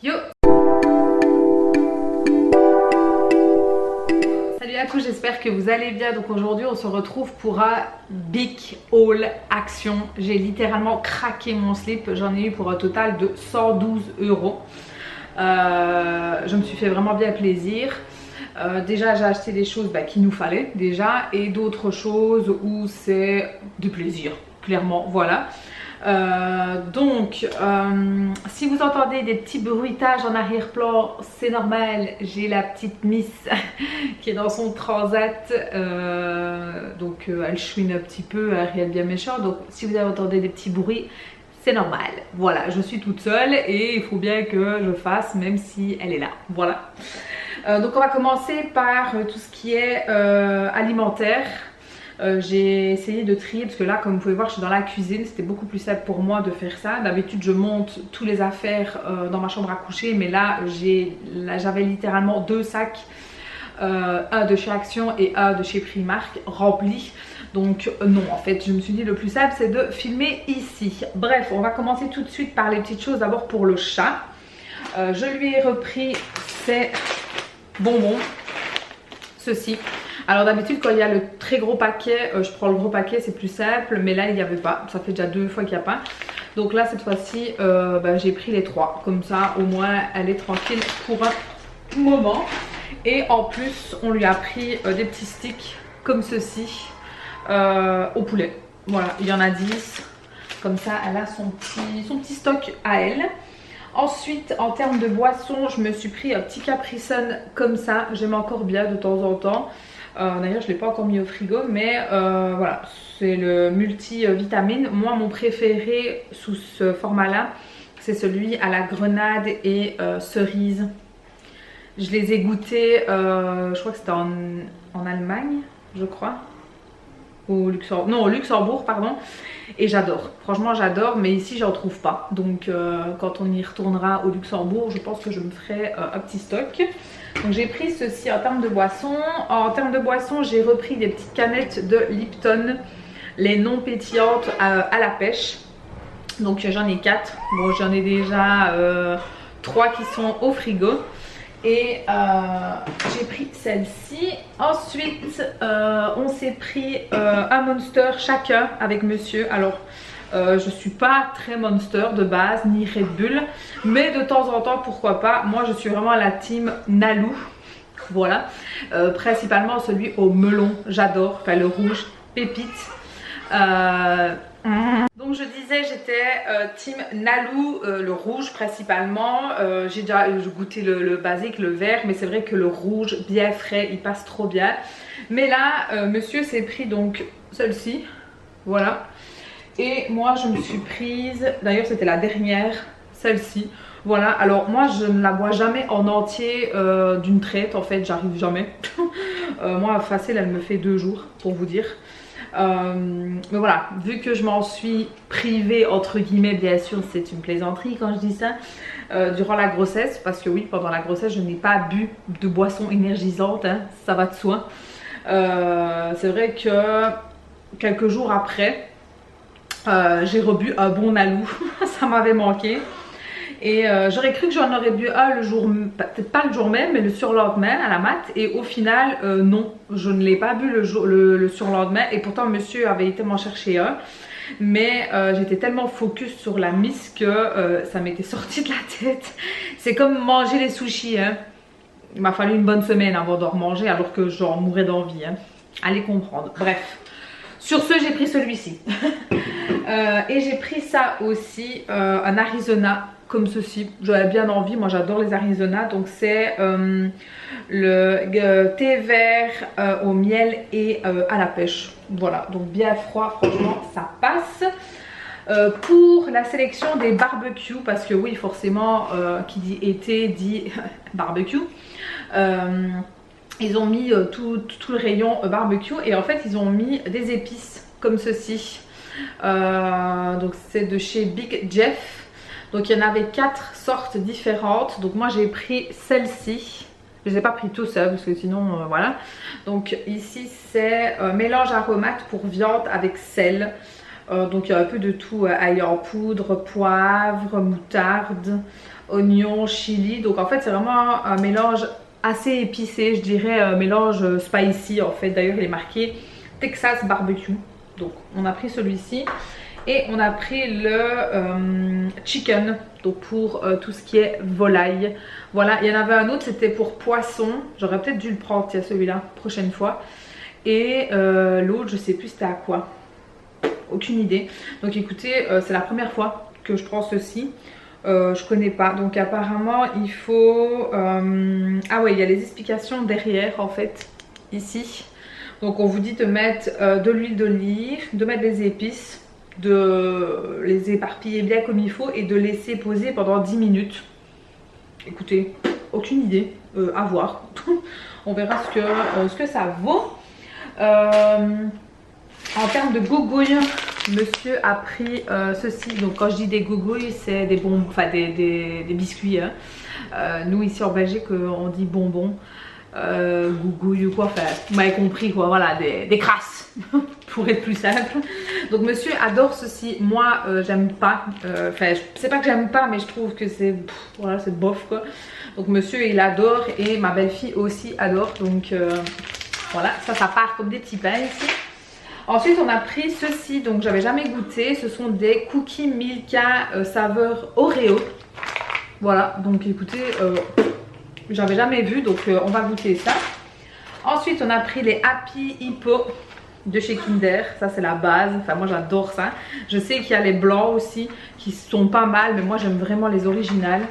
Yo! Salut à tous, j'espère que vous allez bien. Donc aujourd'hui on se retrouve pour un big haul action. J'ai littéralement craqué mon slip, j'en ai eu pour un total de 112 €. Je me suis fait vraiment bien plaisir. Déjà j'ai acheté des choses qu'il nous fallait déjà et d'autres choses où c'est du plaisir, clairement, voilà. Si vous entendez des petits bruitages en arrière-plan, c'est normal, j'ai la petite Miss qui est dans son transat, elle chouine un petit peu, rien de bien méchant, donc si vous entendez des petits bruits, c'est normal. Voilà, je suis toute seule et il faut bien que je fasse même si elle est là, voilà. Donc on va commencer par tout ce qui est alimentaire. J'ai essayé de trier parce que là, comme vous pouvez voir, je suis dans la cuisine. C'était beaucoup plus simple pour moi de faire ça. D'habitude, je monte tous les affaires dans ma chambre à coucher, mais là, j'avais littéralement 2 sacs, un de chez Action et un de chez Primark remplis. Donc non, en fait, je me suis dit le plus simple, c'est de filmer ici. Bref, on va commencer tout de suite par les petites choses. D'abord pour le chat. Je lui ai repris ses bonbons, ceci. Alors d'habitude quand il y a le très gros paquet, je prends le gros paquet, c'est plus simple, mais là il n'y avait pas, ça fait déjà 2 fois qu'il n'y a pas. Donc là cette fois-ci j'ai pris les 3, comme ça au moins elle est tranquille pour un moment. Et en plus on lui a pris des petits sticks comme ceci au poulet. Voilà, il y en a 10, comme ça elle a son petit stock à elle. Ensuite, en termes de boissons, je me suis pris un petit Capri Sun comme ça. J'aime encore bien de temps en temps. D'ailleurs, je ne l'ai pas encore mis au frigo, mais voilà, c'est le multivitamine. Moi, mon préféré sous ce format-là, c'est celui à la grenade et cerise. Je les ai goûtés, je crois que c'était en Allemagne, je crois. Au Luxembourg, pardon. Et j'adore, franchement j'adore, mais ici j'en trouve pas. Donc quand on y retournera au Luxembourg, je pense que je me ferai un petit stock. Donc j'ai pris ceci en termes de boissons. En termes de boissons, j'ai repris des petites canettes de Lipton, les non pétillantes à la pêche. Donc j'en ai 4. Bon, j'en ai déjà 3 qui sont au frigo. Et j'ai pris celle-ci. Ensuite on s'est pris un Monster chacun avec monsieur. Alors je suis pas très Monster de base ni Red Bull, mais de temps en temps pourquoi pas. Moi je suis vraiment à la team Nalou. Voilà, principalement celui au melon, j'adore, enfin le rouge pépite. Donc je disais j'étais team Nalou, le rouge principalement. J'ai déjà goûté le basique, le vert, mais c'est vrai que le rouge bien frais il passe trop bien. Mais là monsieur s'est pris donc celle-ci, voilà. Et moi je me suis prise, d'ailleurs c'était la dernière, celle-ci. Voilà, alors moi je ne la bois jamais en entier d'une traite, en fait j'arrive jamais. Moi facile elle me fait 2 jours pour vous dire. Mais voilà, vu que je m'en suis privée entre guillemets, bien sûr c'est une plaisanterie quand je dis ça, durant la grossesse, parce que oui, pendant la grossesse je n'ai pas bu de boisson énergisante, hein, ça va de soi. C'est vrai que quelques jours après j'ai rebu un bon Nalou. Ça m'avait manqué. Et j'aurais cru que j'en aurais bu un le jour, peut-être pas le jour même, mais le surlendemain à la mat. Et au final, non, je ne l'ai pas bu le surlendemain. Et pourtant, monsieur avait été m'en chercher un. Mais j'étais tellement focus sur la Miss que ça m'était sorti de la tête. C'est comme manger les sushis. Hein. Il m'a fallu une bonne semaine avant d'en remanger alors que j'en mourais d'envie. Hein. Allez comprendre. Bref. Sur ce, j'ai pris celui-ci. Et j'ai pris ça aussi, un Arizona. Comme ceci, j'avais bien envie, moi j'adore les Arizona, donc c'est le thé vert au miel et à la pêche, voilà, donc bien froid, franchement ça passe. Pour la sélection des barbecues, parce que oui forcément qui dit été dit barbecue, ils ont mis tout le rayon barbecue et en fait ils ont mis des épices comme ceci, donc c'est de chez Big Jeff. Donc il y en avait 4 sortes différentes. Donc moi j'ai pris celle-ci. Je ne les ai pas pris tous parce que sinon voilà. Donc ici c'est mélange aromate pour viande avec sel. Donc il y a un peu de tout, ail en poudre, poivre, moutarde, oignon, chili. Donc en fait c'est vraiment un mélange assez épicé, je dirais mélange spicy en fait. D'ailleurs il est marqué Texas barbecue. Donc on a pris celui-ci. Et on a pris le chicken, donc pour tout ce qui est volaille. Voilà, il y en avait un autre, c'était pour poisson. J'aurais peut-être dû le prendre, tiens, celui-là, prochaine fois. Et l'autre, je sais plus c'était à quoi. Aucune idée. Donc écoutez, c'est la première fois que je prends ceci. Je connais pas. Donc apparemment, il faut... Ah ouais, il y a les explications derrière, en fait, ici. Donc on vous dit de mettre de l'huile d'olive, de mettre des épices, de les éparpiller bien comme il faut et de laisser poser pendant 10 minutes. Écoutez, aucune idée, à voir. On verra ce que ça vaut. En termes de gougouilles, monsieur a pris ceci. Donc quand je dis des gougouilles, c'est des bonbons, enfin des biscuits. Hein. Nous ici en Belgique, on dit bonbons. Gougouille ou quoi, enfin vous m'avez compris quoi, voilà, des crasses pour être plus simple. Donc monsieur adore ceci, moi j'aime pas, enfin c'est pas que j'aime pas mais je trouve que c'est voilà, c'est bof quoi. Donc monsieur il adore et ma belle-fille aussi adore, donc voilà, ça part comme des petits pains ici. Ensuite on a pris ceci, donc j'avais jamais goûté, ce sont des cookies Milka saveur Oreo. Voilà, donc écoutez, j'avais jamais vu, donc on va goûter ça. Ensuite on a pris les Happy Hippo de chez Kinder, ça c'est la base, enfin moi j'adore ça. Je sais qu'il y a les blancs aussi qui sont pas mal, mais moi j'aime vraiment les originales.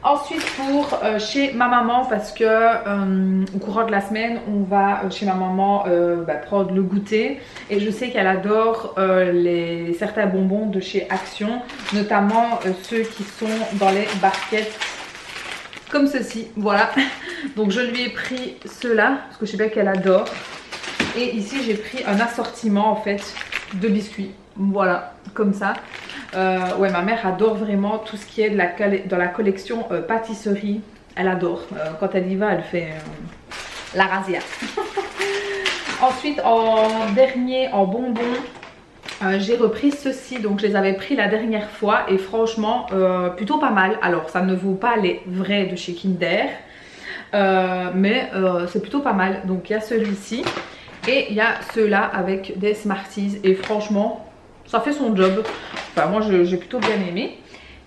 Ensuite pour chez ma maman, parce que au courant de la semaine on va chez ma maman prendre le goûter. Et je sais qu'elle adore certains bonbons de chez Action, notamment ceux qui sont dans les barquettes comme ceci, voilà. Donc je lui ai pris ceux-là parce que je sais bien qu'elle adore. Et ici j'ai pris un assortiment en fait de biscuits, voilà, comme ça. Ouais, ma mère adore vraiment tout ce qui est dans la collection pâtisserie. Elle adore, quand elle y va elle fait la razzia. Ensuite en dernier, en bonbons, j'ai repris ceux-ci, donc je les avais pris la dernière fois et franchement plutôt pas mal. Alors ça ne vaut pas les vrais de chez Kinder, mais c'est plutôt pas mal. Donc il y a celui-ci et il y a ceux-là avec des Smarties et franchement ça fait son job. Enfin moi j'ai plutôt bien aimé.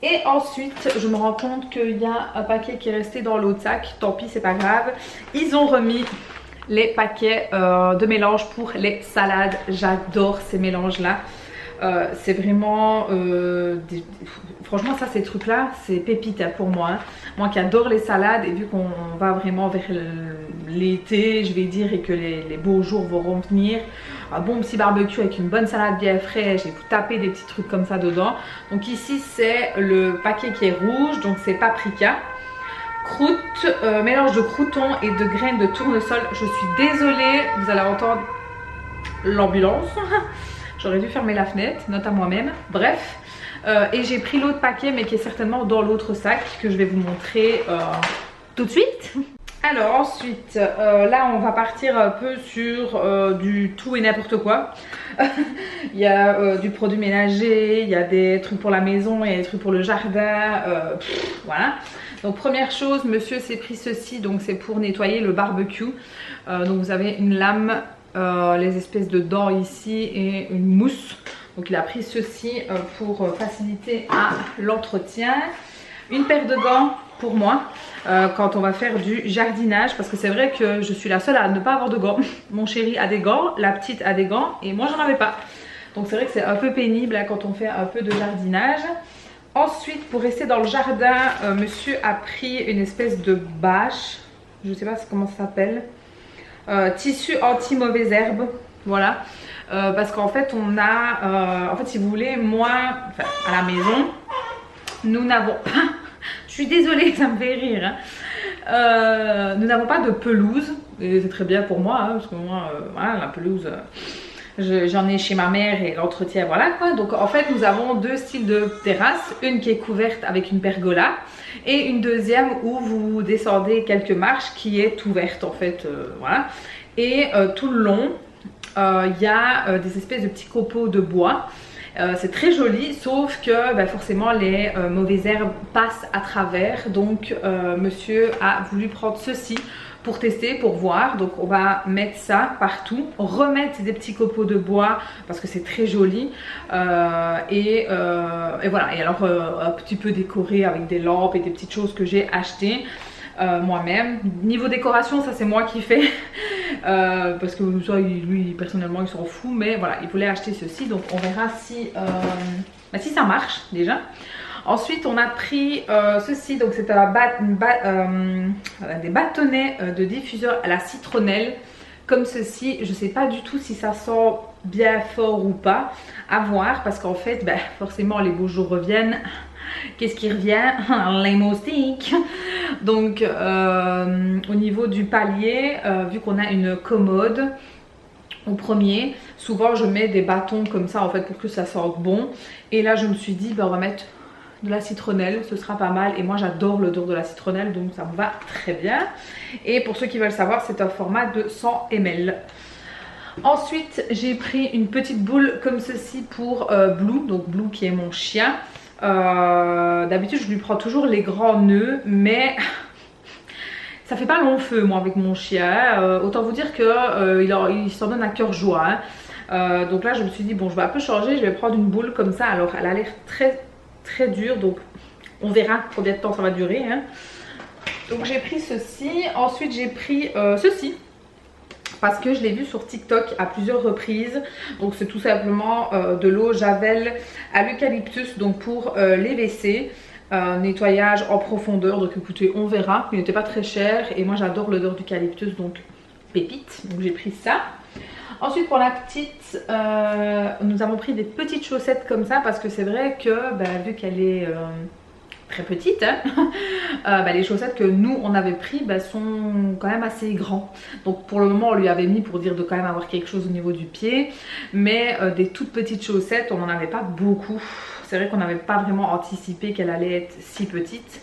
Et ensuite je me rends compte qu'il y a un paquet qui est resté dans l'autre sac, tant pis c'est pas grave. Ils ont remis les paquets de mélange pour les salades. J'adore ces mélanges là, c'est vraiment franchement ça, ces trucs là c'est pépite hein, pour moi hein. Moi qui adore les salades, et vu qu'on va vraiment vers l'été je vais dire, et que les beaux jours vont venir, un bon petit barbecue avec une bonne salade bien fraîche et vous tapez des petits trucs comme ça dedans. Donc ici c'est le paquet qui est rouge, donc c'est paprika, croûte, mélange de croûtons et de graines de tournesol. Je suis désolée, vous allez entendre l'ambulance. J'aurais dû fermer la fenêtre, note à moi-même. Bref, et j'ai pris l'autre paquet mais qui est certainement dans l'autre sac que je vais vous montrer tout de suite. Alors ensuite, là on va partir un peu sur du tout et n'importe quoi. Il y a du produit ménager, il y a des trucs pour la maison, il y a des trucs pour le jardin, voilà. Donc première chose, monsieur s'est pris ceci, donc c'est pour nettoyer le barbecue. Donc vous avez une lame, les espèces de dents ici et une mousse. Donc il a pris ceci pour faciliter l'entretien. Une paire de gants pour moi quand on va faire du jardinage, parce que c'est vrai que je suis la seule à ne pas avoir de gants. Mon chéri a des gants, la petite a des gants et moi j'en avais pas. Donc c'est vrai que c'est un peu pénible hein, quand on fait un peu de jardinage. Ensuite pour rester dans le jardin, monsieur a pris une espèce de bâche, je sais pas comment ça s'appelle, tissu anti-mauvaises herbes, voilà. Parce qu'en fait on a, en fait si vous voulez, moi, enfin, à la maison, nous n'avons pas, je suis désolée ça me fait rire, hein. Nous n'avons pas de pelouse, et c'est très bien pour moi, hein, parce que moi, voilà, la pelouse, j'en ai chez ma mère et l'entretien, voilà quoi. Donc en fait nous avons deux styles de terrasse, une qui est couverte avec une pergola et une deuxième où vous descendez quelques marches qui est ouverte en fait, voilà. Et tout le long il y a des espèces de petits copeaux de bois C'est très joli, sauf que forcément les mauvaises herbes passent à travers. Donc monsieur a voulu prendre ceci pour tester, pour voir. Donc on va mettre ça partout, remettre des petits copeaux de bois parce que c'est très joli, et voilà. Et alors un petit peu décoré avec des lampes et des petites choses que j'ai achetées moi-même. Niveau décoration, ça c'est moi qui fais parce que ça, lui personnellement il s'en fout, mais voilà, il voulait acheter ceci, donc on verra si, si ça marche déjà. Ensuite on a pris ceci, donc c'est des bâtonnets de diffuseur à la citronnelle comme ceci. Je sais pas du tout si ça sent bien fort ou pas, à voir, parce qu'en fait forcément les beaux jours reviennent. Qu'est-ce qui revient? Les moustiques. Donc au niveau du palier, vu qu'on a une commode au premier, souvent je mets des bâtons comme ça en fait pour que ça sente bon. Et là je me suis dit on va mettre de la citronnelle, ce sera pas mal, et moi j'adore l'odeur de la citronnelle, donc ça me va très bien. Et pour ceux qui veulent savoir, c'est un format de 100 ml. Ensuite j'ai pris une petite boule comme ceci pour Blue, donc Blue qui est mon chien. D'habitude je lui prends toujours les grands nœuds, mais ça fait pas long feu moi avec mon chien, autant vous dire que il s'en donne à cœur joie, hein. Donc là je me suis dit bon, je vais un peu changer, je vais prendre une boule comme ça. Alors elle a l'air très dure, donc on verra combien de temps ça va durer, hein. Donc j'ai pris ceci. Ensuite j'ai pris ceci parce que je l'ai vu sur TikTok à plusieurs reprises. Donc c'est tout simplement de l'eau Javel à l'eucalyptus, donc pour les WC, nettoyage en profondeur. Donc écoutez, on verra. Il n'était pas très cher et moi j'adore l'odeur d'eucalyptus, donc pépite. Donc j'ai pris ça. Ensuite pour la petite, nous avons pris des petites chaussettes comme ça parce que c'est vrai que vu qu'elle est très petite, hein, les chaussettes que nous on avait pris sont quand même assez grands. Donc pour le moment on lui avait mis pour dire de quand même avoir quelque chose au niveau du pied, mais des toutes petites chaussettes on n'en avait pas beaucoup. C'est vrai qu'on n'avait pas vraiment anticipé qu'elle allait être si petite.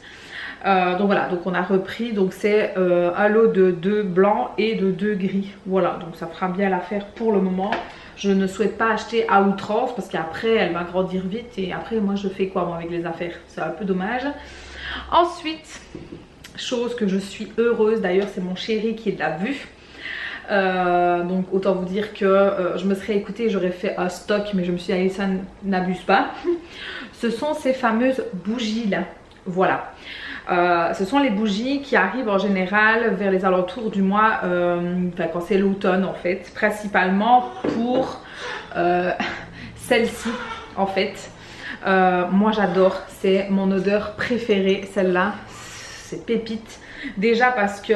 Donc voilà, donc on a repris, donc c'est un lot de 2 blancs et de 2 gris. Voilà, donc ça fera bien l'affaire pour le moment. Je ne souhaite pas acheter à outrance parce qu'après elle va grandir vite et après moi je fais quoi moi avec les affaires, c'est un peu dommage. Ensuite, chose que je suis heureuse d'ailleurs, c'est mon chéri qui l'a vu. Donc autant vous dire que je me serais écoutée, j'aurais fait un stock, mais je me suis dit ça n'abuse pas. Ce sont ces fameuses bougies là, voilà. Ce sont les bougies qui arrivent en général vers les alentours du mois, quand c'est l'automne en fait, principalement pour celle-ci en fait. Moi j'adore, c'est mon odeur préférée celle-là, c'est pépite. Déjà parce que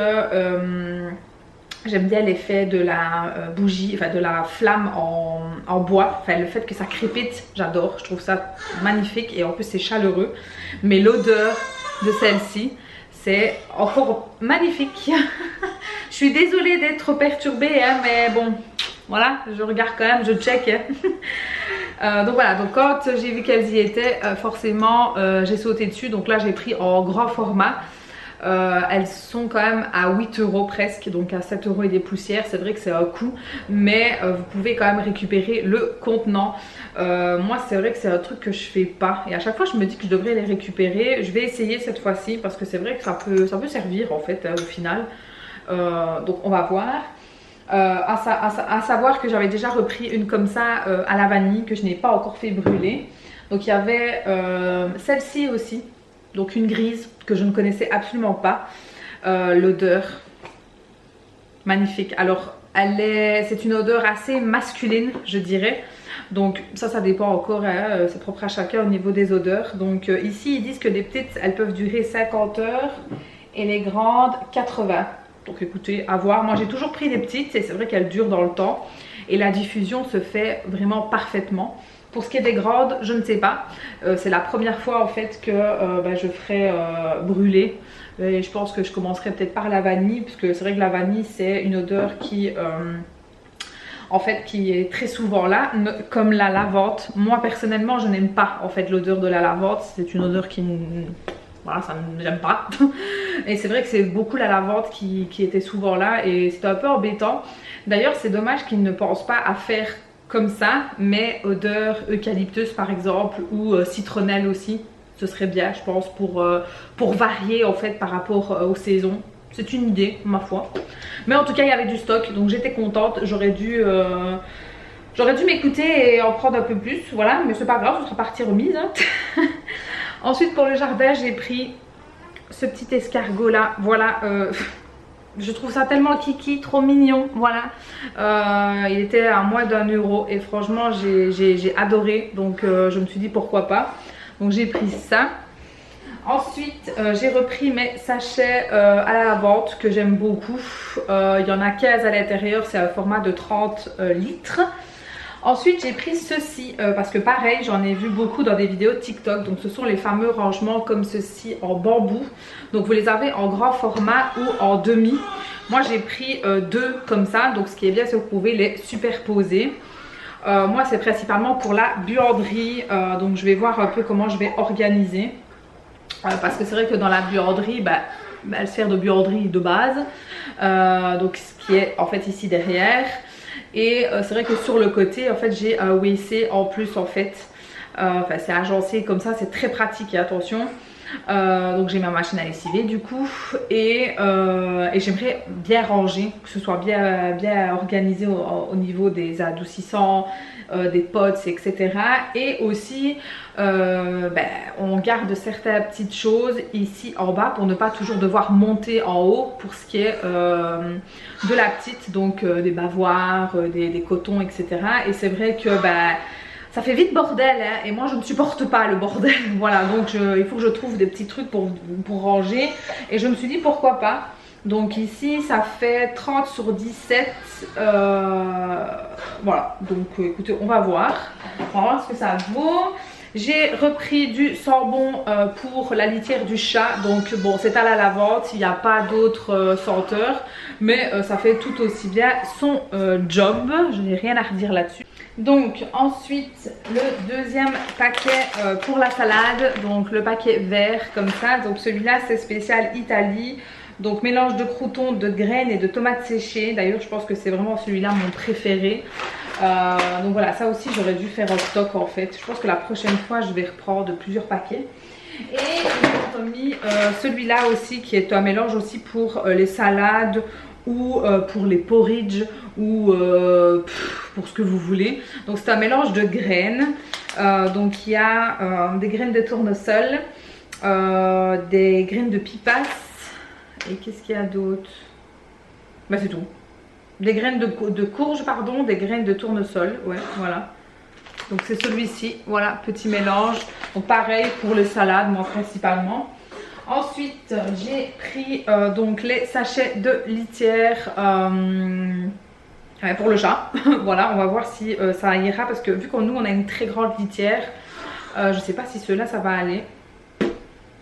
j'aime bien l'effet de la bougie, enfin de la flamme en bois, enfin le fait que ça crépite, j'adore, je trouve ça magnifique et en plus c'est chaleureux. Mais l'odeur de celle-ci, c'est encore magnifique. Je suis désolée d'être perturbée, hein, mais bon, voilà, je regarde quand même, je check. Donc voilà, donc quand j'ai vu qu'elles y étaient, forcément j'ai sauté dessus. Donc là j'ai pris en grand format. Elles sont quand même à 8 € presque, donc à 7 € et des poussières. C'est vrai que c'est un coût, mais vous pouvez quand même récupérer le contenant. Moi c'est vrai que c'est un truc que je fais pas et à chaque fois je me dis que je devrais les récupérer. Je vais essayer cette fois-ci parce que c'est vrai que ça peut servir en fait au final. Donc on va voir. À savoir que j'avais déjà repris une comme ça à la vanille que je n'ai pas encore fait brûler. Donc il y avait celle-ci aussi, donc une grise que je ne connaissais absolument pas. L'odeur magnifique. Alors c'est une odeur assez masculine je dirais. Donc ça dépend encore, hein, c'est propre à chacun au niveau des odeurs. Donc ici ils disent que les petites elles peuvent durer 50 heures et les grandes 80. Donc écoutez, à voir. Moi j'ai toujours pris des petites et c'est vrai qu'elles durent dans le temps et la diffusion se fait vraiment parfaitement. Pour ce qui est des grandes, je ne sais pas. C'est la première fois en fait que je ferai brûler. Et je pense que je commencerai peut-être par la vanille, parce que c'est vrai que la vanille c'est une odeur qui en fait qui est très souvent là, comme la lavande. Moi personnellement je n'aime pas en fait l'odeur de la lavande. C'est une odeur qui voilà, ça j'aime pas. Et c'est vrai que c'est beaucoup la lavande qui était souvent là et c'était un peu embêtant. D'ailleurs c'est dommage qu'ils ne pensent pas à faire comme ça, mais odeur eucalyptus par exemple, ou citronnelle aussi. Ce serait bien, je pense, pour varier en fait par rapport aux saisons. C'est une idée, ma foi. Mais en tout cas, il y avait du stock, donc j'étais contente. J'aurais dû m'écouter et en prendre un peu plus, voilà. Mais c'est pas grave, ce sera partie remise. Hein. Ensuite, pour le jardin, j'ai pris ce petit escargot là, voilà. Je trouve ça tellement kiki, trop mignon, voilà. Il était à moins d'1 € et franchement, j'ai adoré. Donc, je me suis dit pourquoi pas. Donc, j'ai pris ça. Ensuite, j'ai repris mes sachets à la lavande que j'aime beaucoup. Il y en a 15 à l'intérieur, c'est un format de 30 litres. Ensuite, j'ai pris ceci parce que pareil, j'en ai vu beaucoup dans des vidéos TikTok. Donc, ce sont les fameux rangements comme ceci en bambou. Donc, vous les avez en grand format ou en demi. Moi, j'ai pris 2 comme ça. Donc, ce qui est bien, c'est que vous pouvez les superposer. Moi, c'est principalement pour la buanderie. Donc, je vais voir un peu comment je vais organiser. Parce que c'est vrai que dans la buanderie, elle sert de buanderie de base. Donc, ce qui est en fait ici derrière. Et c'est vrai que sur le côté, en fait, j'ai un WC en plus, en fait. Enfin, c'est agencé comme ça, c'est très pratique, et attention. Donc, j'ai ma machine à lessiver, du coup. Et j'aimerais bien ranger, que ce soit bien organisé au niveau des adoucissants, des pots, etc. Et aussi, on garde certaines petites choses ici en bas pour ne pas toujours devoir monter en haut pour ce qui est de la petite, donc des bavoirs, des cotons, etc. Et c'est vrai que ça fait vite bordel, hein, et moi je ne supporte pas le bordel. Voilà, donc il faut que je trouve des petits trucs pour ranger. Et je me suis dit pourquoi pas. Donc ici ça fait 30 sur 17. Voilà, donc écoutez, on va voir ce que ça vaut. J'ai repris du sambon pour la litière du chat. Donc bon, c'est à la lavande, il n'y a pas d'autres senteurs. Mais ça fait tout aussi bien son job. Je n'ai rien à redire là-dessus. Donc ensuite, le deuxième paquet pour la salade. Donc le paquet vert comme ça. Donc celui-là, c'est spécial Italie. Donc mélange de croûtons, de graines et de tomates séchées. D'ailleurs, je pense que c'est vraiment celui-là mon préféré. Donc voilà, ça aussi j'aurais dû faire en stock en fait. Je pense que la prochaine fois je vais reprendre plusieurs paquets. Et ils ont mis celui-là aussi qui est un mélange aussi pour les salades ou pour les porridge ou pour ce que vous voulez. Donc c'est un mélange de graines. Donc il y a des graines de tournesol, des graines de pipas. Et qu'est-ce qu'il y a d'autre? C'est tout. Des graines de courge, pardon, des graines de tournesol, ouais, voilà. Donc c'est celui-ci, voilà, petit mélange. Donc pareil pour les salades, moi principalement. Ensuite, j'ai pris donc les sachets de litière pour le chat. Voilà, on va voir si ça ira parce que vu que nous on a une très grande litière, je sais pas si ceux-là ça va aller.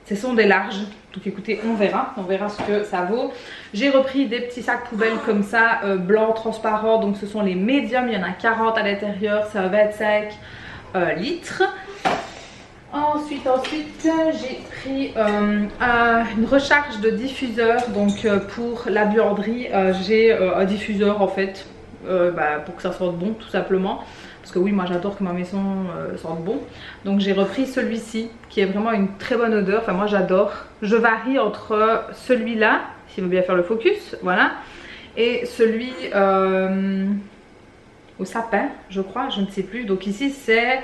Ce sont des larges, donc écoutez, on verra ce que ça vaut. J'ai repris des petits sacs poubelles comme ça, blancs, transparents, donc ce sont les médiums, il y en a 40 à l'intérieur, c'est à 25 litres. Ensuite, j'ai pris une recharge de diffuseur, donc pour la buanderie, j'ai un diffuseur en fait, pour que ça sorte bon tout simplement. Parce que oui, moi j'adore que ma maison sente bon. Donc j'ai repris celui-ci qui est vraiment une très bonne odeur. Enfin moi j'adore. Je varie entre celui-là, s'il veut bien faire le focus, voilà. Et celui au sapin, je crois, je ne sais plus. Donc ici c'est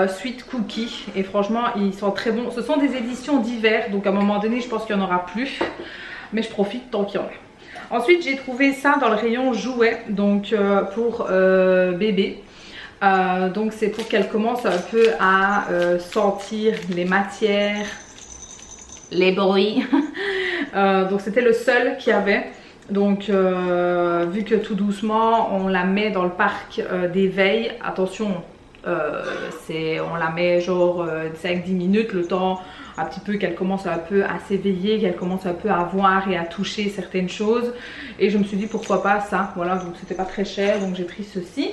Sweet Cookie. Et franchement ils sont très bons. Ce sont des éditions d'hiver. Donc à un moment donné je pense qu'il n'y en aura plus. Mais je profite tant qu'il y en a. Ensuite j'ai trouvé ça dans le rayon jouets. Donc pour bébé. Donc c'est pour qu'elle commence un peu à sentir les matières, les bruits. Donc c'était le seul qu'il y avait. Donc vu que tout doucement on la met dans le parc d'éveil, attention, on la met genre 5-10 minutes, le temps un petit peu qu'elle commence un peu à s'éveiller, qu'elle commence un peu à voir et à toucher certaines choses. Et je me suis dit pourquoi pas ça, voilà, donc c'était pas très cher, donc j'ai pris ceci.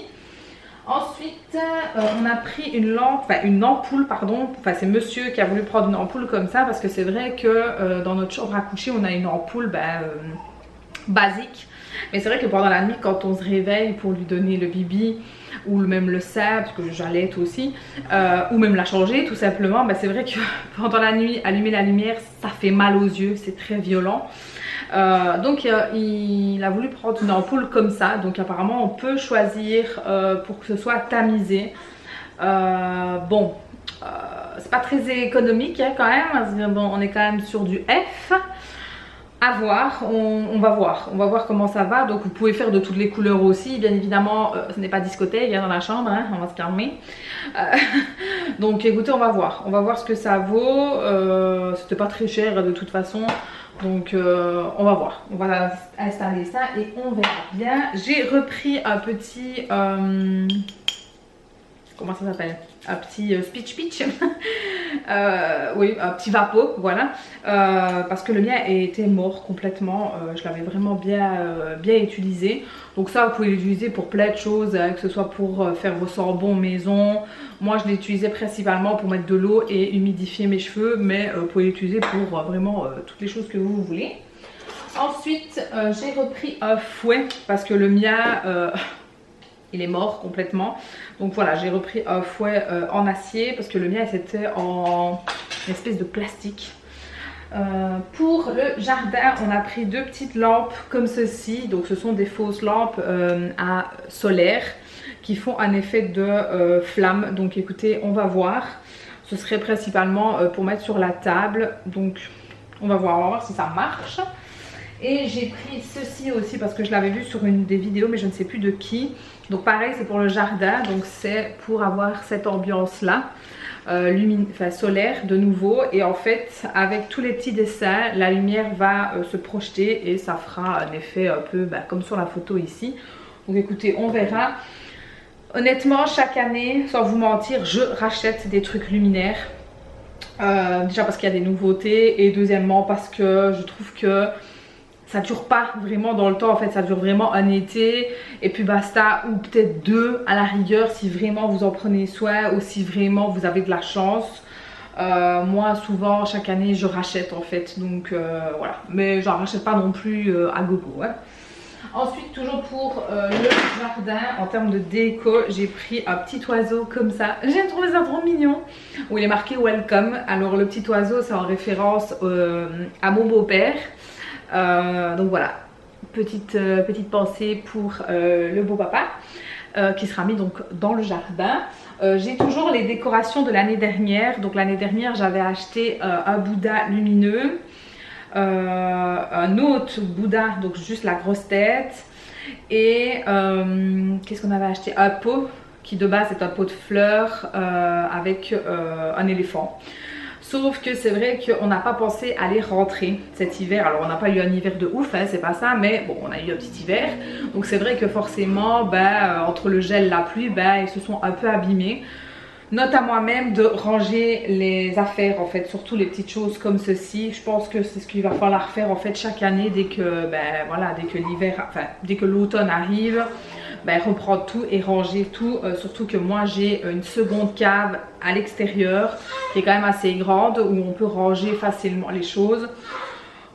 Ensuite, on a pris une ampoule, pardon. Enfin, c'est monsieur qui a voulu prendre une ampoule comme ça parce que c'est vrai que dans notre chambre à coucher, on a une ampoule basique. Mais c'est vrai que pendant la nuit, quand on se réveille pour lui donner le bibi ou même le sein, parce que j'allaite aussi, ou même la changer tout simplement, bah c'est vrai que pendant la nuit, allumer la lumière, ça fait mal aux yeux, c'est très violent. Donc il a voulu prendre une ampoule comme ça, donc apparemment on peut choisir pour que ce soit tamisé. Bon, c'est pas très économique hein, quand même, bon, on est quand même sur du F. À voir, on va voir comment ça va. Donc vous pouvez faire de toutes les couleurs aussi, bien évidemment ce n'est pas discothèque hein, dans la chambre, hein, on va se calmer. Donc écoutez, on va voir ce que ça vaut. C'était pas très cher de toute façon, donc on va voir, on va installer ça et on verra bien. J'ai repris un petit comment ça s'appelle, un petit speech oui, un petit vapeau, voilà, parce que le mien était mort complètement. Je l'avais vraiment bien utilisé. Donc ça vous pouvez l'utiliser pour plein de choses, que ce soit pour faire vos sambons maison. Moi je l'utilisais principalement pour mettre de l'eau et humidifier mes cheveux, mais vous pouvez l'utiliser pour vraiment toutes les choses que vous voulez. Ensuite j'ai repris un fouet parce que le mien il est mort complètement. Donc voilà, j'ai repris un fouet en acier parce que le mien c'était en une espèce de plastique. Pour le jardin, on a pris deux petites lampes comme ceci. Donc ce sont des fausses lampes à solaire qui font un effet de flamme. Donc écoutez, on va voir. Ce serait principalement pour mettre sur la table. Donc on va voir si ça marche. Et j'ai pris ceci aussi parce que je l'avais vu sur une des vidéos mais je ne sais plus de qui. Donc pareil, c'est pour le jardin, donc c'est pour avoir cette ambiance là, solaire de nouveau. Et en fait avec tous les petits dessins, la lumière va se projeter et ça fera un effet un peu comme sur la photo ici. Donc écoutez, on verra. Honnêtement chaque année, sans vous mentir, je rachète des trucs luminaires. Déjà parce qu'il y a des nouveautés et deuxièmement parce que je trouve que ça dure pas vraiment dans le temps, en fait ça dure vraiment un été et puis basta, ou peut-être deux à la rigueur si vraiment vous en prenez soin ou si vraiment vous avez de la chance. Moi souvent chaque année je rachète en fait, donc voilà, mais j'en rachète pas non plus à gogo hein. Ensuite toujours pour le jardin, en termes de déco, j'ai pris un petit oiseau comme ça. J'ai trouvé ça trop mignon, où il est marqué welcome. Alors le petit oiseau c'est en référence à mon beau-père. Donc voilà, petite pensée pour le beau papa qui sera mis donc dans le jardin. J'ai toujours les décorations de l'année dernière. Donc l'année dernière j'avais acheté un Bouddha lumineux, un autre Bouddha, donc juste la grosse tête, et qu'est-ce qu'on avait acheté, un pot qui de base est un pot de fleurs avec un éléphant. Sauf que c'est vrai qu'on n'a pas pensé à les rentrer cet hiver. Alors on n'a pas eu un hiver de ouf, hein, c'est pas ça, mais bon, on a eu un petit hiver. Donc c'est vrai que forcément, entre le gel et la pluie, ils se sont un peu abîmés. Note à moi-même de ranger les affaires en fait, surtout les petites choses comme ceci. Je pense que c'est ce qu'il va falloir faire en fait chaque année dès que, voilà, dès que l'hiver, enfin dès que l'automne arrive. Reprendre tout et ranger tout, surtout que moi j'ai une seconde cave à l'extérieur qui est quand même assez grande où on peut ranger facilement les choses.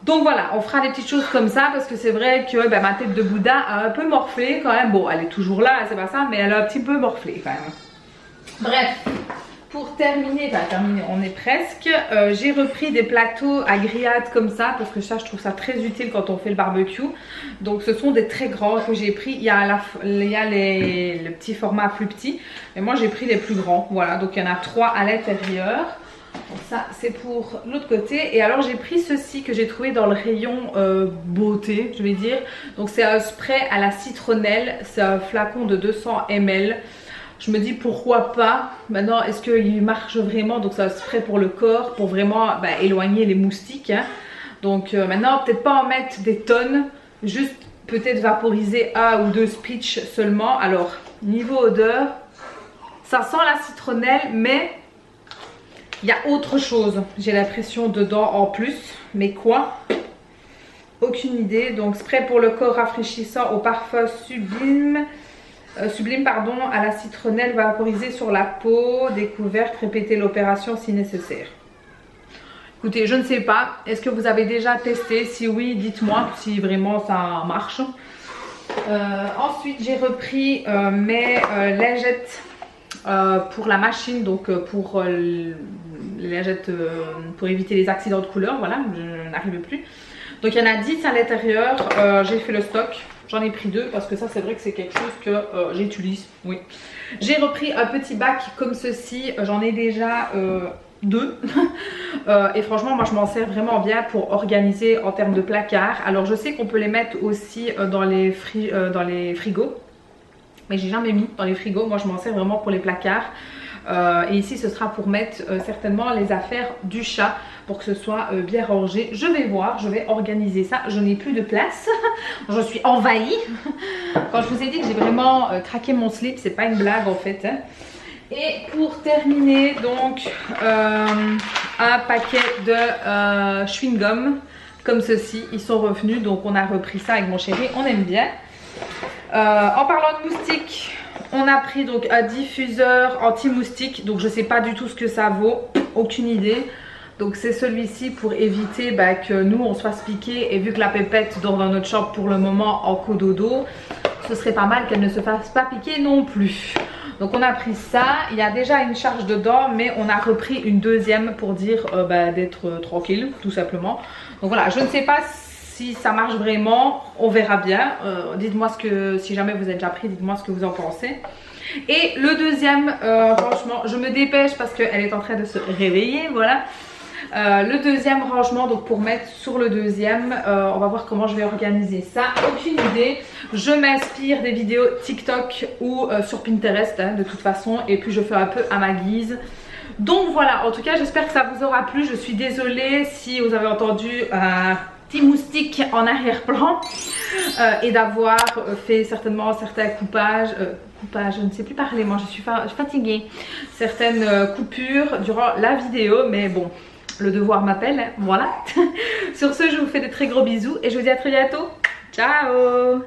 Donc voilà, on fera des petites choses comme ça parce que c'est vrai que ma tête de Bouddha a un peu morflé quand même. Bon, elle est toujours là, c'est pas ça, mais elle a un petit peu morflé quand même. Bref, pour terminer, on est presque. J'ai repris des plateaux à grillades comme ça parce que ça je trouve ça très utile quand on fait le barbecue. Donc ce sont des très grands que j'ai pris. Il y a le petit format plus petit, mais moi j'ai pris les plus grands. Voilà, donc il y en a 3 à l'intérieur. Donc ça c'est pour l'autre côté. Et alors j'ai pris ceci que j'ai trouvé dans le rayon beauté, je vais dire. Donc c'est un spray à la citronnelle. C'est un flacon de 200 ml. Je me dis pourquoi pas. Maintenant est-ce qu'il marche vraiment? Donc c'est un spray pour le corps, pour vraiment éloigner les moustiques hein. Donc maintenant peut-être pas en mettre des tonnes, juste peut-être vaporiser 1 ou 2 speech seulement. Alors niveau odeur, ça sent la citronnelle mais il y a autre chose, j'ai l'impression dedans en plus. Mais quoi? Aucune idée. Donc spray pour le corps rafraîchissant au parfum sublime. À la citronnelle vaporisée sur la peau, découverte, répétez l'opération si nécessaire. Écoutez, je ne sais pas. Est-ce que vous avez déjà testé? Si oui, dites-moi si vraiment ça marche. Ensuite, j'ai repris mes lingettes pour la machine, donc pour les lingettes pour éviter les accidents de couleur. Voilà, je n'arrivais plus. Donc il y en a 10 à l'intérieur. J'ai fait le stock. J'en ai pris 2 parce que ça, c'est vrai que c'est quelque chose que j'utilise. Oui. J'ai repris un petit bac comme ceci. J'en ai déjà 2 et franchement moi je m'en sers vraiment bien pour organiser en termes de placard. Alors je sais qu'on peut les mettre aussi dans les frigos, mais j'ai jamais mis dans les frigos. Moi je m'en sers vraiment pour les placards et ici ce sera pour mettre certainement les affaires du chat pour que ce soit bien rangé. Je vais voir, je vais organiser ça. Je n'ai plus de place. Je suis envahie. Quand je vous ai dit que j'ai vraiment craqué mon slip, c'est pas une blague en fait, hein. Et pour terminer, donc un paquet de chewing-gum comme ceci. Ils sont revenus, donc on a repris ça avec mon chéri, on aime bien. En parlant de moustiques, on a pris donc un diffuseur anti-moustique. Donc je sais pas du tout ce que ça vaut, aucune idée. Donc c'est celui-ci pour éviter que nous on se fasse piquer. Et vu que la pépette dort dans notre chambre pour le moment en cododo, ce serait pas mal qu'elle ne se fasse pas piquer non plus. Donc on a pris ça, il y a déjà une charge dedans, mais on a repris une deuxième pour dire d'être tranquille, tout simplement. Donc voilà, je ne sais pas si ça marche vraiment, on verra bien. Dites-moi si jamais vous êtes déjà pris, dites-moi ce que vous en pensez. Et le deuxième rangement, je me dépêche parce qu'elle est en train de se réveiller, voilà. Le deuxième rangement, donc pour mettre sur le deuxième, on va voir comment je vais organiser ça, aucune idée. Je m'inspire des vidéos TikTok ou sur Pinterest hein, de toute façon, et puis je fais un peu à ma guise. Donc voilà, en tout cas j'espère que ça vous aura plu. Je suis désolée si vous avez entendu un petit moustique en arrière-plan et d'avoir fait certainement certains coupages, je ne sais plus parler, moi je suis fatiguée, certaines coupures durant la vidéo, mais bon, le devoir m'appelle, hein, voilà. Sur ce, je vous fais de très gros bisous et je vous dis à très bientôt. Ciao!